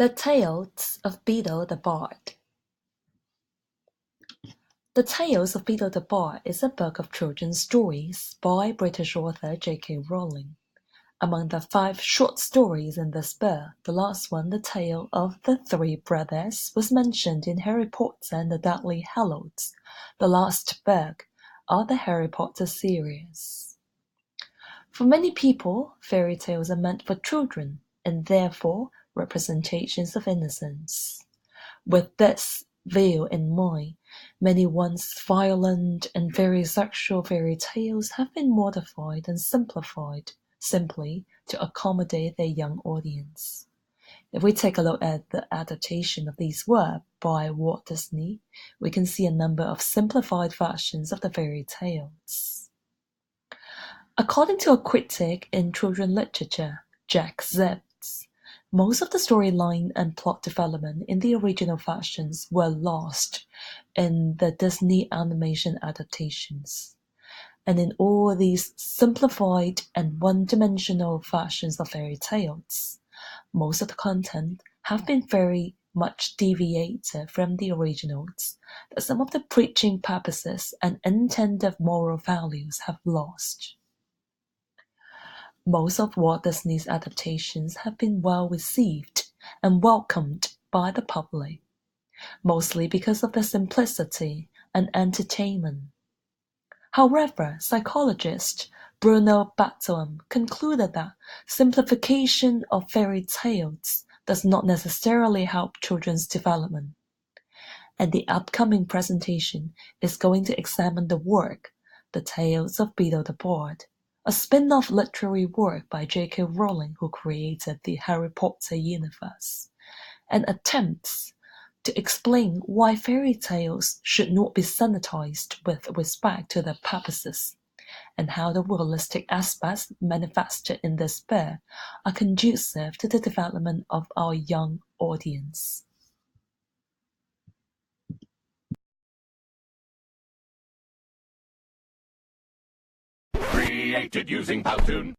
The Tales of Beedle the Bard. The Tales of Beedle the Bard is a book of children's stories by British author J.K. Rowling. Among the 5 short stories in this book, the last one, The Tale of the Three Brothers, was mentioned in Harry Potter and the Deathly Hallows, the last book of the Harry Potter series. For many people, fairy tales are meant for children, and therefore representations of innocence. With this view in mind, many once violent and very sexual fairy tales have been modified and simplified simply to accommodate their young audience. If we take a look at the adaptation of these works by Walt Disney, we can see a number of simplified versions of the fairy tales. According to a critic in children's literature, Jack Zips, most of the storyline and plot development in the original versions were lost in the Disney animation adaptations. And in all these simplified and one-dimensional versions of fairy tales, most of the content have been very much deviated from the originals, that some of the preaching purposes and intended moral values have lost. Most of Walt Disney's adaptations have been well received and welcomed by the public, mostly because of their simplicity and entertainment. However, psychologist Bruno Bettelheim concluded that simplification of fairy tales does not necessarily help children's development. And the upcoming presentation is going to examine the work, The Tales of Beedle the Bard, a spin-off literary work by J.K. Rowling, who created the Harry Potter universe, and attempts to explain why fairy tales should not be sanitized with respect to their purposes, and how the realistic aspects manifested in this book are conducive to the development of our young audience. Created using Powtoon.